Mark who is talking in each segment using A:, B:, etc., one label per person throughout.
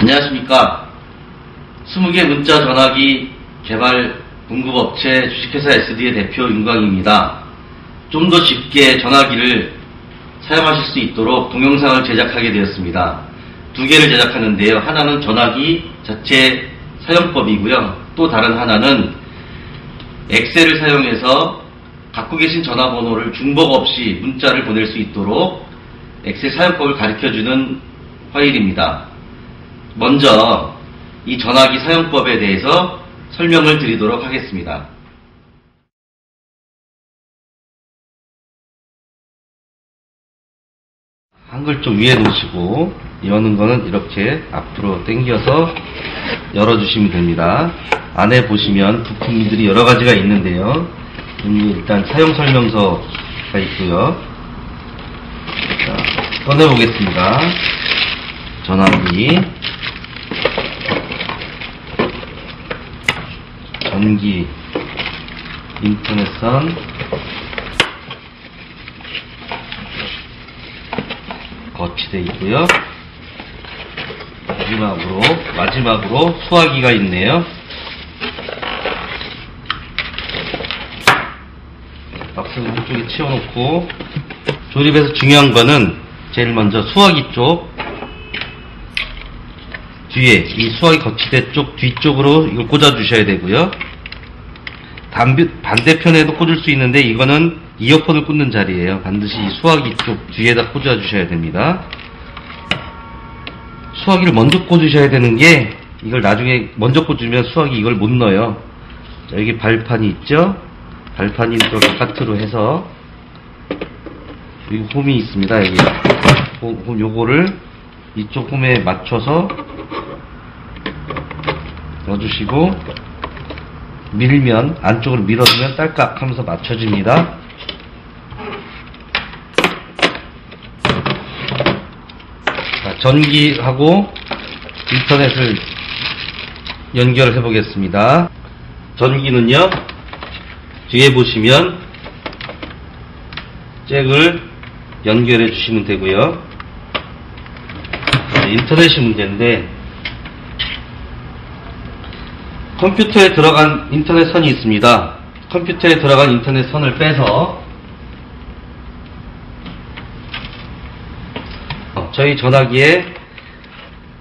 A: 안녕하십니까. 20개 문자 전화기 개발 공급업체 주식회사 SD의 대표 윤광입니다. 좀 더 쉽게 전화기를 사용하실 수 있도록 동영상을 제작하게 되었습니다. 두 개를 제작하는데요. 하나는 전화기 자체 사용법이고요. 또 다른 하나는 엑셀을 사용해서 갖고 계신 전화번호를 중복 없이 문자를 보낼 수 있도록 엑셀 사용법을 가르쳐주는 파일입니다. 먼저 이 전화기 사용법에 대해서 설명을 드리도록 하겠습니다. 한글 쪽 위에 놓으시고 여는 거는 이렇게 앞으로 당겨서 열어주시면 됩니다. 안에 보시면 부품들이 여러 가지가 있는데요. 일단 사용 설명서가 있고요. 자, 꺼내보겠습니다. 전화기, 전기, 인터넷선, 거치대 있고요. 마지막으로 수화기가 있네요. 박스는 한쪽에 치워놓고, 조립에서 중요한 거는 제일 먼저 수화기 쪽 뒤에 이 수화기 거치대 쪽 뒤쪽으로 이걸 꽂아 주셔야 되고요. 반대편에도 꽂을 수 있는데 이거는 이어폰을 꽂는 자리예요. 반드시 이 수화기 쪽 뒤에다 꽂아 주셔야 됩니다. 수화기를 먼저 꽂으셔야 되는 게, 이걸 나중에 먼저 꽂으면 수화기 이걸 못 넣어요. 자, 여기 발판이 있죠? 발판이 또 바깥으로 해서 여기 홈이 있습니다. 여기 요거를 이쪽 홈에 맞춰서 넣어주시고, 밀면, 안쪽으로 밀어주면 딸깍 하면서 맞춰집니다. 자, 전기하고 인터넷을 연결해 보겠습니다. 전기는요, 뒤에 보시면 잭을 연결해 주시면 되고요. 인터넷이 문제인데, 컴퓨터에 들어간 인터넷 선이 있습니다. 컴퓨터에 들어간 인터넷 선을 빼서 저희 전화기에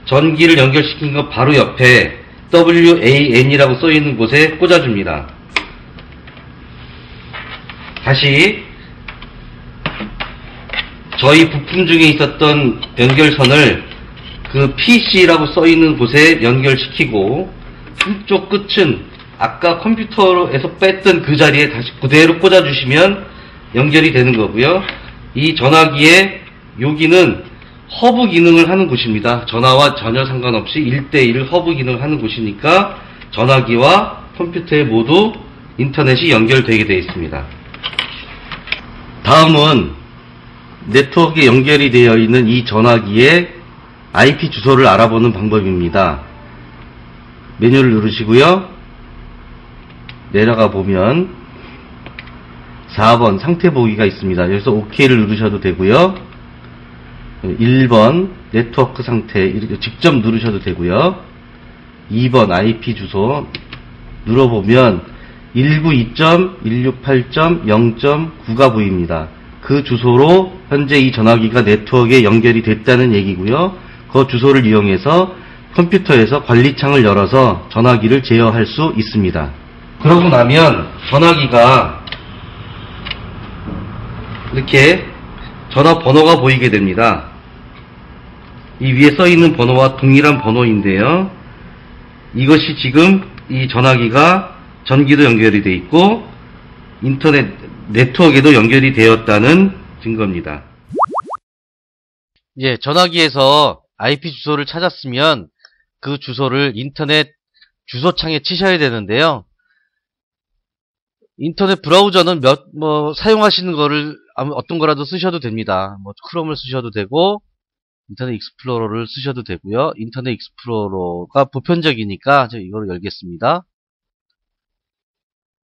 A: 전기를 연결시킨 것 바로 옆에 WAN이라고 써있는 곳에 꽂아줍니다. 다시 저희 부품 중에 있었던 연결선을 그 PC라고 써있는 곳에 연결시키고, 한쪽 끝은 아까 컴퓨터에서 뺐던 그 자리에 다시 그대로 꽂아주시면 연결이 되는 거고요. 이 전화기의 여기는 허브 기능을 하는 곳입니다. 전화와 전혀 상관없이 1대1 허브 기능을 하는 곳이니까 전화기와 컴퓨터에 모두 인터넷이 연결되게 되어 있습니다. 다음은 네트워크에 연결이 되어 있는 이 전화기의 IP 주소를 알아보는 방법입니다. 메뉴를 누르시고요. 내려가 보면 4번 상태 보기가 있습니다. 여기서 OK를 누르셔도 되고요. 1번 네트워크 상태 이렇게 직접 누르셔도 되고요. 2번 IP 주소 눌러보면 192.168.0.9가 보입니다. 그 주소로 현재 이 전화기가 네트워크에 연결이 됐다는 얘기고요. 그 주소를 이용해서 컴퓨터에서 관리창을 열어서 전화기를 제어할 수 있습니다. 그러고 나면 전화기가 이렇게 전화번호가 보이게 됩니다. 이 위에 써있는 번호와 동일한 번호인데요. 이것이 지금 이 전화기가 전기도 연결이 되어 있고 인터넷 네트워크에도 연결이 되었다는 증거입니다. 이제 전화기에서 IP 주소를 찾았으면 그 주소를 인터넷 주소창에 치셔야 되는데요. 인터넷 브라우저는 사용하시는 거를 어떤 거라도 쓰셔도 됩니다. 크롬을 쓰셔도 되고, 인터넷 익스플로러를 쓰셔도 되고요. 인터넷 익스플로러가 보편적이니까 제가 이거를 열겠습니다.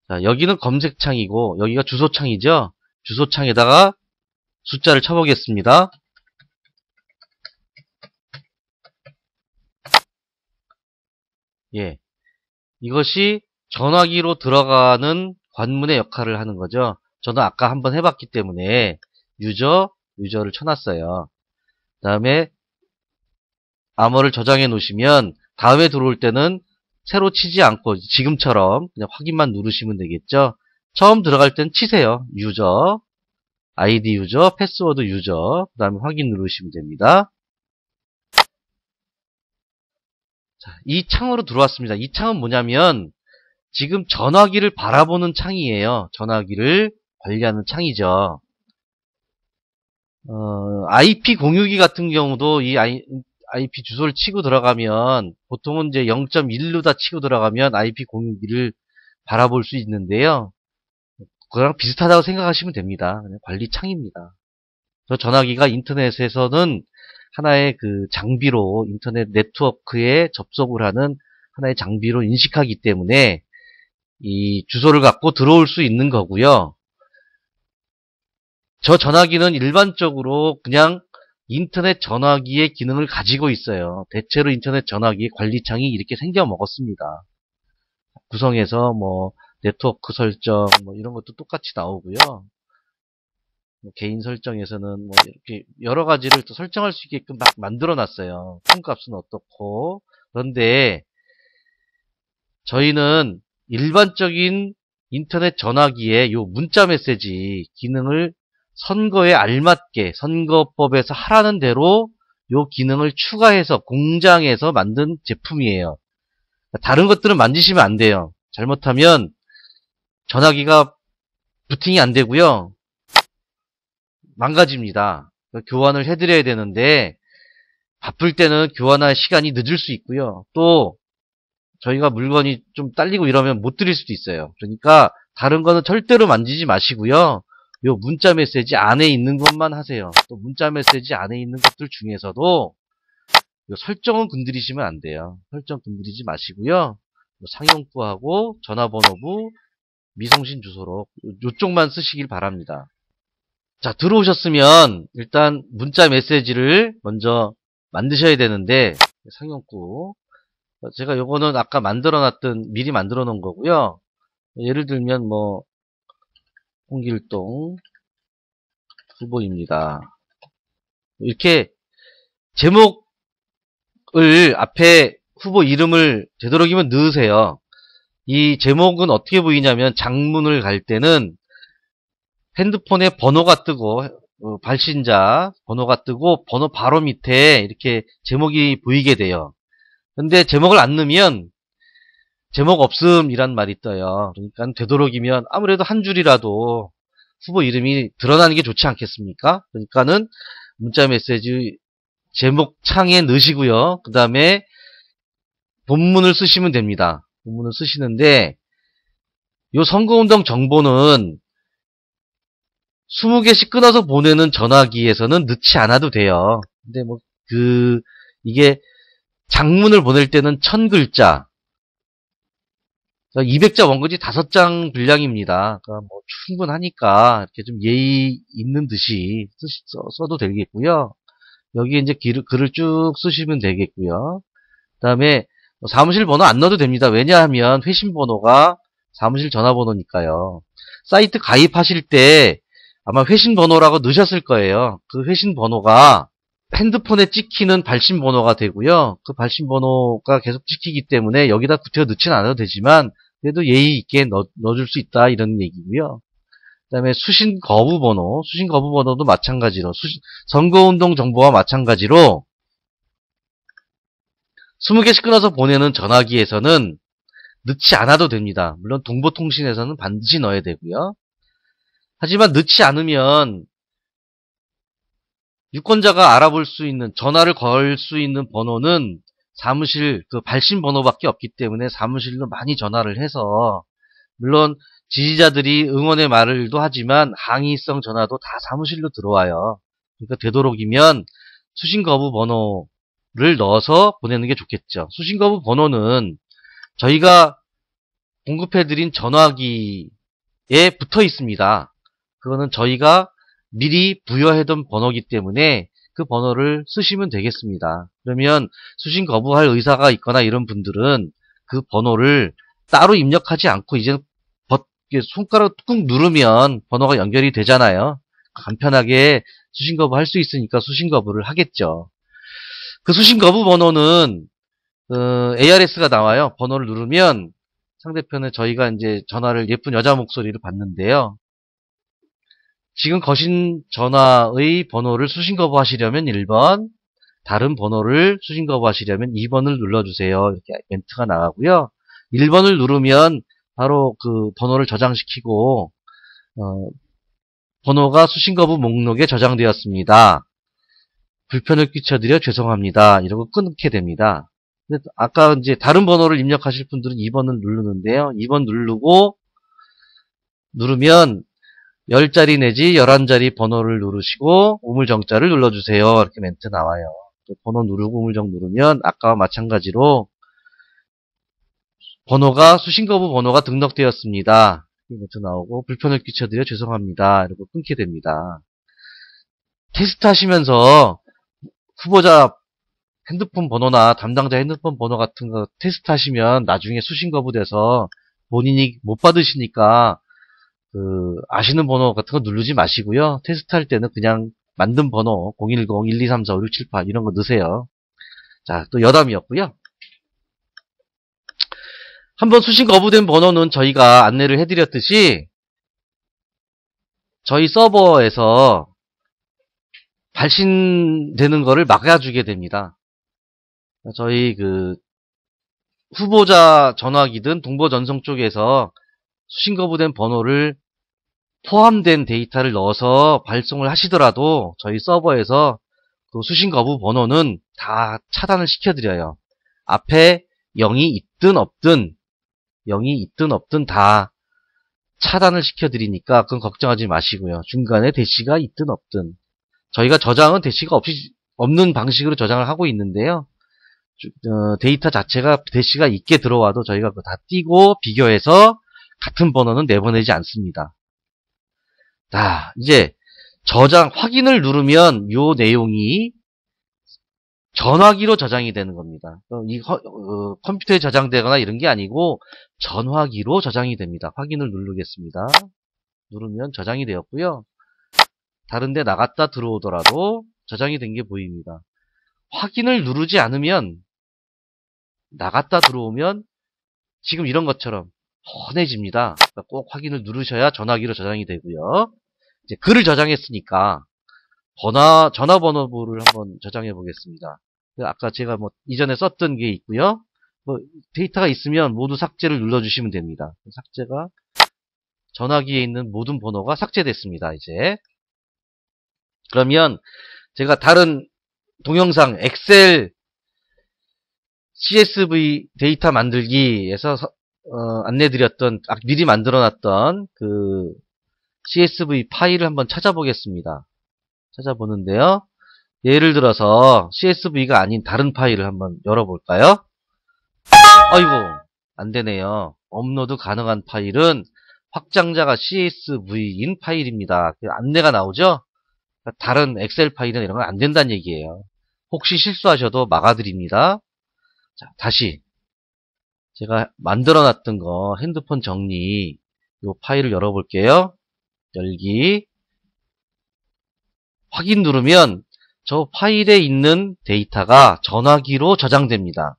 A: 자, 여기는 검색창이고, 여기가 주소창이죠. 주소창에다가 숫자를 쳐보겠습니다.
B: 예. 이것이 전화기로 들어가는 관문의 역할을 하는 거죠. 저는 아까 한번 해봤기 때문에 유저를 쳐놨어요. 그 다음에 암호를 저장해 놓으시면 다음에 들어올 때는 새로 치지 않고 지금처럼 그냥 확인만 누르시면 되겠죠. 처음 들어갈 땐 치세요. 유저, 아이디 유저, 패스워드 유저, 그 다음에 확인 누르시면 됩니다. 자, 이 창으로 들어왔습니다. 이 창은 뭐냐면 지금 전화기를 바라보는 창이에요. 전화기를 관리하는 창이죠. IP 공유기 같은 경우도 이 IP 주소를 치고 들어가면 보통은 이제 0.1로 치고 들어가면 IP 공유기를 바라볼 수 있는데요. 그거랑 비슷하다고 생각하시면 됩니다. 그냥 관리 창입니다. 저 전화기가 인터넷에서는 하나의 그 장비로 인터넷 네트워크에 접속을 하는 하나의 장비로 인식하기 때문에 이 주소를 갖고 들어올 수 있는 거고요. 저 전화기는 일반적으로 그냥 인터넷 전화기의 기능을 가지고 있어요. 대체로 인터넷 전화기 관리창이 이렇게 생겨 먹었습니다. 구성에서 뭐 네트워크 설정 뭐 이런 것도 똑같이 나오고요. 뭐 개인 설정에서는 뭐 이렇게 여러 가지를 또 설정할 수 있게끔 막 만들어 놨어요. 폰값은 어떻고. 그런데 저희는 일반적인 인터넷 전화기에 요 문자 메시지 기능을 선거에 알맞게 선거법에서 하라는 대로 요 기능을 추가해서 공장에서 만든 제품이에요. 다른 것들은 만지시면 안 돼요. 잘못하면 전화기가 부팅이 안 되고요. 망가집니다. 교환을 해드려야 되는데 바쁠 때는 교환할 시간이 늦을 수 있고요. 또 저희가 물건이 좀 딸리고 이러면 못 드릴 수도 있어요. 그러니까 다른 거는 절대로 만지지 마시고요. 요 문자 메시지 안에 있는 것만 하세요. 또 문자 메시지 안에 있는 것들 중에서도 요 설정은 건드리시면 안 돼요. 설정 건드리지 마시고요. 상용부하고 전화번호부, 미송신 주소록 요쪽만 쓰시길 바랍니다. 자, 들어오셨으면 일단 문자 메시지를 먼저 만드셔야 되는데 상용구 제가 요거는 아까 만들어놨던 미리 만들어 놓은 거고요. 예를 들면 뭐 홍길동 후보입니다. 이렇게 제목을 앞에 후보 이름을 되도록이면 넣으세요. 이 제목은 어떻게 보이냐면 장문을 갈 때는 핸드폰에 번호가 뜨고 발신자 번호가 뜨고 번호 바로 밑에 이렇게 제목이 보이게 돼요. 근데 제목을 안 넣으면 제목 없음이란 말이 떠요. 그러니까 되도록이면 아무래도 한 줄이라도 후보 이름이 드러나는 게 좋지 않겠습니까? 그러니까는 문자 메시지 제목 창에 넣으시고요. 그 다음에 본문을 쓰시면 됩니다. 본문을 쓰시는데 요 선거운동 정보는 20개씩 끊어서 보내는 전화기에서는 넣지 않아도 돼요. 근데 뭐 이게 장문을 보낼 때는 1000글자 200자 원고지 5장 분량입니다. 그러니까 뭐 충분하니까 이렇게 좀 예의 있는 듯이 써도 되겠고요. 여기 이제 글을 쭉 쓰시면 되겠고요. 그 다음에 사무실 번호 안 넣어도 됩니다. 왜냐하면 회신 번호가 사무실 전화번호니까요. 사이트 가입하실 때 아마 회신 번호라고 넣으셨을 거예요. 그 회신 번호가 핸드폰에 찍히는 발신 번호가 되고요. 그 발신 번호가 계속 찍히기 때문에 여기다 구태여 넣지는 않아도 되지만 그래도 예의 있게 넣어줄 수 있다 이런 얘기고요. 그 다음에 수신 거부 번호도 마찬가지로 선거운동 정보와 마찬가지로 20개씩 끊어서 보내는 전화기에서는 넣지 않아도 됩니다. 물론 동보통신에서는 반드시 넣어야 되고요. 하지만 넣지 않으면 유권자가 알아볼 수 있는 전화를 걸 수 있는 번호는 사무실 그 발신 번호밖에 없기 때문에 사무실로 많이 전화를 해서 물론 지지자들이 응원의 말을도 하지만 항의성 전화도 다 사무실로 들어와요. 그러니까 되도록이면 수신 거부 번호를 넣어서 보내는 게 좋겠죠. 수신 거부 번호는 저희가 공급해드린 전화기에 붙어 있습니다. 그거는 저희가 미리 부여해둔 번호이기 때문에 그 번호를 쓰시면 되겠습니다. 그러면 수신 거부할 의사가 있거나 이런 분들은 그 번호를 따로 입력하지 않고 이제 손가락 꾹 누르면 번호가 연결이 되잖아요. 간편하게 수신 거부 할 수 있으니까 수신 거부를 하겠죠. 그 수신 거부 번호는 ARS가 나와요. 번호를 누르면 상대편에 저희가 이제 전화를 예쁜 여자 목소리를 받는데요. 지금 거신 전화의 번호를 수신 거부하시려면 1번, 다른 번호를 수신 거부하시려면 2번을 눌러주세요. 이렇게 멘트가 나가고요. 1번을 누르면 바로 그 번호를 저장시키고 번호가 수신 거부 목록에 저장되었습니다. 불편을 끼쳐드려 죄송합니다. 이러고 끊게 됩니다. 근데 아까 이제 다른 번호를 입력하실 분들은 2번을 누르는데요. 2번 누르면 10자리 내지 11자리 번호를 누르시고 우물정자를 눌러주세요. 이렇게 멘트 나와요. 또 번호 누르고 우물정 누르면 아까와 마찬가지로 번호가 수신거부 번호가 등록되었습니다. 멘트 나오고 불편을 끼쳐드려 죄송합니다. 이러고 끊게 됩니다. 테스트 하시면서 후보자 핸드폰 번호나 담당자 핸드폰 번호 같은 거 테스트 하시면 나중에 수신거부돼서 본인이 못 받으시니까 아시는 번호 같은 거 누르지 마시고요. 테스트 할 때는 그냥 만든 번호 010-1234-5678 이런 거 넣으세요. 자, 또 여담이었고요. 한번 수신 거부된 번호는 저희가 안내를 해드렸듯이 저희 서버에서 발신되는 거를 막아주게 됩니다. 저희 후보자 전화기든 동보전송 쪽에서 수신 거부된 번호를 포함된 데이터를 넣어서 발송을 하시더라도 저희 서버에서 그 수신 거부 번호는 다 차단을 시켜드려요. 앞에 0이 있든 없든 다 차단을 시켜드리니까 그건 걱정하지 마시고요. 중간에 대시가 있든 없든 저희가 저장은 대시가 없는 방식으로 저장을 하고 있는데요. 데이터 자체가 대시가 있게 들어와도 저희가 그거 다 띄고 비교해서 같은 번호는 내보내지 않습니다. 자, 이제 확인을 누르면 요 내용이 전화기로 저장이 되는 겁니다. 컴퓨터에 저장되거나 이런 게 아니고 전화기로 저장이 됩니다. 확인을 누르겠습니다. 누르면 저장이 되었고요. 다른 데 나갔다 들어오더라도 저장이 된 게 보입니다. 확인을 누르지 않으면 나갔다 들어오면 지금 이런 것처럼 훤해집니다. 그러니까 꼭 확인을 누르셔야 전화기로 저장이 되고요. 이제 글을 저장했으니까 전화번호부를 한번 저장해 보겠습니다. 아까 제가 이전에 썼던 게 있고요. 데이터가 있으면 모두 삭제를 눌러주시면 됩니다. 삭제가 전화기에 있는 모든 번호가 삭제됐습니다. 이제 그러면 제가 다른 동영상 엑셀 CSV 데이터 만들기에서 안내드렸던 미리 만들어놨던 그 CSV 파일을 한번 찾아보겠습니다. 찾아보는데요. 예를 들어서 CSV가 아닌 다른 파일을 한번 열어볼까요? 아이고 안되네요. 업로드 가능한 파일은 확장자가 CSV인 파일입니다. 안내가 나오죠? 다른 엑셀 파일은 이런 건 안된다는 얘기예요. 혹시 실수하셔도 막아드립니다. 자, 다시 제가 만들어놨던 거 핸드폰 정리 요 파일을 열어볼게요. 열기 확인 누르면 저 파일에 있는 데이터가 전화기로 저장됩니다.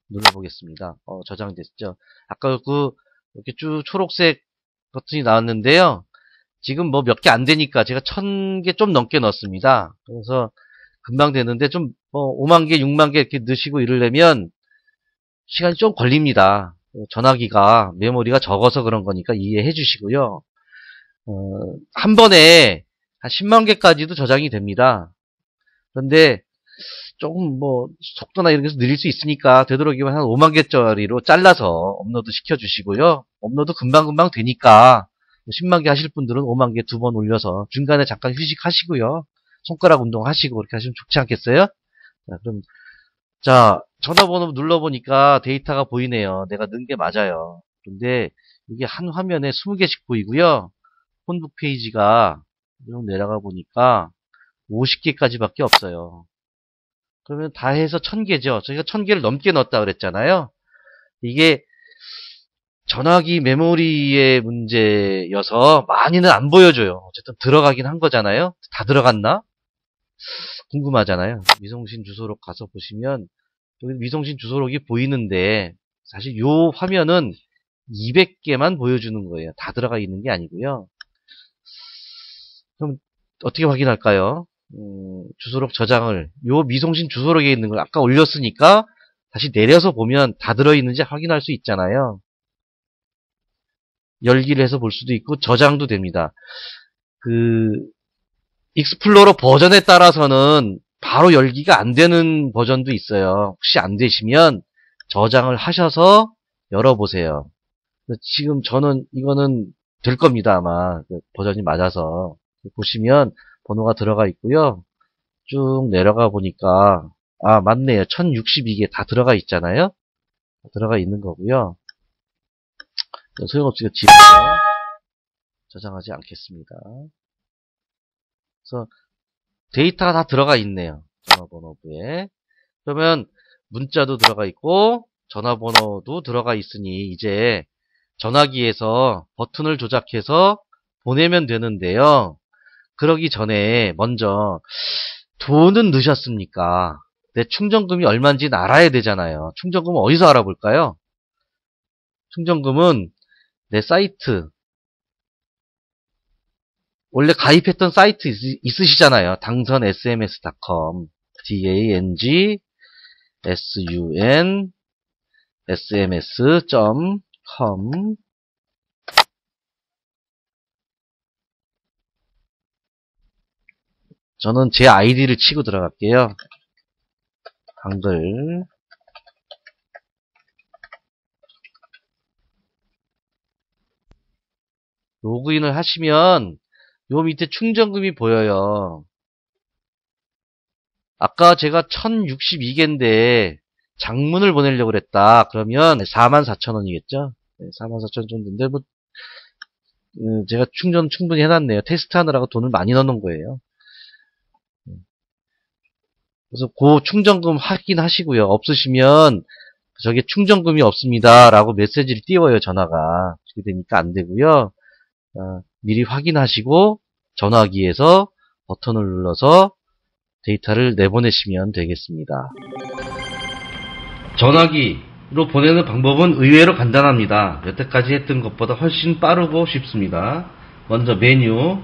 B: 눌러보겠습니다. 저장됐죠. 아까 이렇게 쭉 초록색 버튼이 나왔는데요. 지금 몇 개 안 되니까 제가 1000개 좀 넘게 넣었습니다. 그래서 금방 되는데 좀 5만 개, 6만 개 이렇게 넣으시고 이러려면 시간이 좀 걸립니다. 전화기가 메모리가 적어서 그런 거니까 이해해 주시고요. 한 번에 한 10만 개까지도 저장이 됩니다. 그런데 조금 속도나 이런 게서 느릴 수 있으니까 되도록이면 한 5만 개짜리로 잘라서 업로드 시켜주시고요. 업로드 금방금방 되니까 10만 개 하실 분들은 5만 개 2번 올려서 중간에 잠깐 휴식하시고요. 손가락 운동하시고 그렇게 하시면 좋지 않겠어요? 자, 그럼 전화번호 눌러보니까 데이터가 보이네요. 내가 넣은 게 맞아요. 근데 이게 한 화면에 20개씩 보이고요. 폰북 페이지가 쭉 내려가 보니까 50개까지밖에 없어요. 그러면 다 해서 1000개죠. 저희가 1000개를 넘게 넣었다 그랬잖아요. 이게 전화기 메모리의 문제여서 많이는 안 보여줘요. 어쨌든 들어가긴 한 거잖아요. 다 들어갔나? 궁금하잖아요. 위성신 주소록 가서 보시면 여기 위성신 주소록이 보이는데 사실 요 화면은 200개만 보여주는 거예요. 다 들어가 있는 게 아니고요. 그럼 어떻게 확인할까요? 주소록 저장을 요 미송신 주소록에 있는 걸 아까 올렸으니까 다시 내려서 보면 다 들어있는지 확인할 수 있잖아요. 열기를 해서 볼 수도 있고 저장도 됩니다. 익스플로러 버전에 따라서는 바로 열기가 안 되는 버전도 있어요. 혹시 안 되시면 저장을 하셔서 열어보세요. 지금 저는 이거는 될 겁니다. 아마 버전이 맞아서 보시면 번호가 들어가 있고요. 쭉 내려가 보니까 맞네요. 1062개 다 들어가 있잖아요. 들어가 있는 거고요. 소용없으니까 지우고요. 저장하지 않겠습니다. 그래서 데이터가 다 들어가 있네요. 전화번호부에. 그러면 문자도 들어가 있고 전화번호도 들어가 있으니 이제 전화기에서 버튼을 조작해서 보내면 되는데요. 그러기 전에 먼저 돈은 넣으셨습니까? 내 충전금이 얼마인지는 알아야 되잖아요. 충전금은 어디서 알아볼까요? 충전금은 내 사이트, 원래 가입했던 사이트 있으시잖아요. 당선 sms.com, dang sun sms.com. 저는 제 아이디를 치고 들어갈게요. 한글. 로그인을 하시면 요 밑에 충전금이 보여요. 아까 제가 1062개인데 장문을 보내려고 그랬다. 그러면 44,000원이겠죠? 44,000원 정도인데 제가 충전 충분히 해놨네요. 테스트하느라고 돈을 많이 넣어놓은 거예요. 그래서 그 충전금 확인하시고요. 없으시면 저게 충전금이 없습니다. 라고 메시지를 띄워요. 전화가. 그렇게 되니까 안 되고요. 미리 확인하시고 전화기에서 버튼을 눌러서 데이터를 내보내시면 되겠습니다. 전화기로 보내는 방법은 의외로 간단합니다. 여태까지 했던 것보다 훨씬 빠르고 쉽습니다. 먼저 메뉴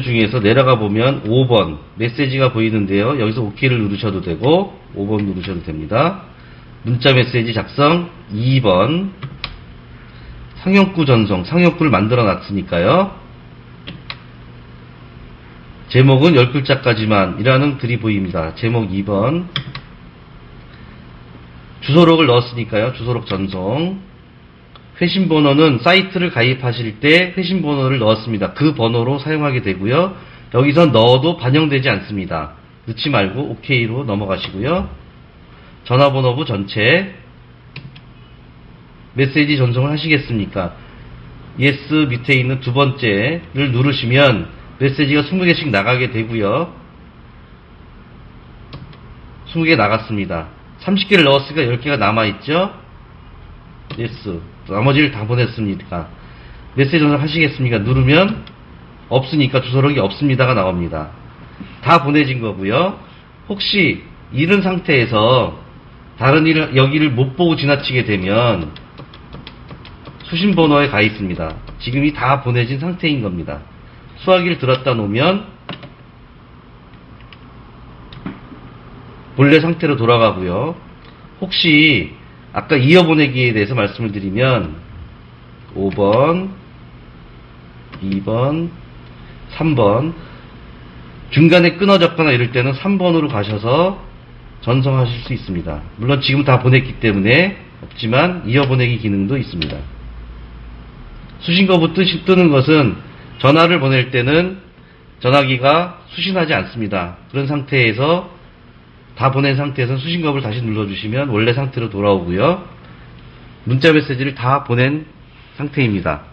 B: 중에서 내려가 보면 5번 메시지가 보이는데요. 여기서 OK를 누르셔도 되고 5번 누르셔도 됩니다. 문자 메시지 작성 2번 상용구 전송, 상용구를 만들어 놨으니까요. 제목은 10글자까지만 이라는 글이 보입니다. 제목 2번 주소록을 넣었으니까요. 주소록 전송. 회신번호는 사이트를 가입하실 때 회신번호를 넣었습니다. 그 번호로 사용하게 되고요. 여기서 넣어도 반영되지 않습니다. 넣지 말고 OK로 넘어가시고요. 전화번호부 전체 메시지 전송을 하시겠습니까? yes 밑에 있는 두 번째를 누르시면 메시지가 20개씩 나가게 되고요. 20개 나갔습니다. 30개를 넣었으니까 10개가 남아있죠? yes. 나머지를 다 보냈습니까? 메시지 전송 하시겠습니까? 누르면 없으니까 주소록이 없습니다가 나옵니다. 다 보내진 거고요. 혹시 이런 상태에서 다른 여기를 못 보고 지나치게 되면 수신번호에 가 있습니다. 지금이 다 보내진 상태인 겁니다. 수화기를 들었다 놓으면 본래 상태로 돌아가고요. 혹시 아까 이어보내기에 대해서 말씀을 드리면 5번, 2번, 3번 중간에 끊어졌거나 이럴 때는 3번으로 가셔서 전송하실 수 있습니다. 물론 지금 다 보냈기 때문에 없지만 이어보내기 기능도 있습니다. 수신거부 뜨는 것은 전화를 보낼 때는 전화기가 수신하지 않습니다. 그런 상태에서 다 보낸 상태에서 수신거부를 다시 눌러주시면 원래 상태로 돌아오고요. 문자 메시지를 다 보낸 상태입니다.